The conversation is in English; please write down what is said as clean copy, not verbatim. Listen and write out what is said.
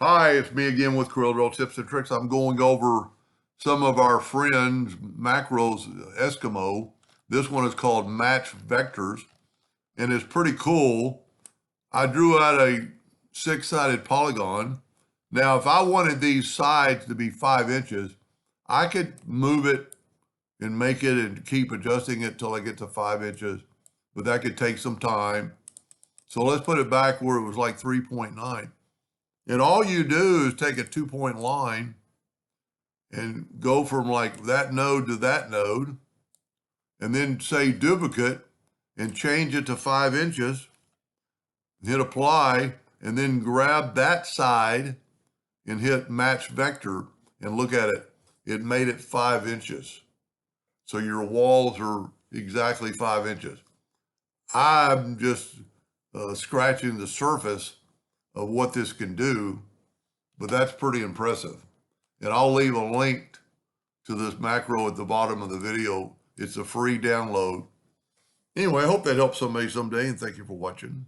Hi, it's me again with Corel Tips and Tricks. I'm going over some of our friends' macros Eskimo. This one is called Match Vectors, and it's pretty cool. I drew out a six-sided polygon. Now, if I wanted these sides to be 5 inches, I could move it and make it and keep adjusting it till I get to 5 inches, but that could take some time. So let's put it back where it was like 3.9. And all you do is take a 2-point line and go from like that node to that node, and then say duplicate and change it to 5 inches, hit apply, and then grab that side and hit match vector and look at it. It made it 5 inches. So your walls are exactly 5 inches. I'm just scratching the surface of what this can do, but that's pretty impressive. And I'll leave a link to this macro at the bottom of the video. It's a free download. Anyway, I hope that helps somebody someday, and thank you for watching.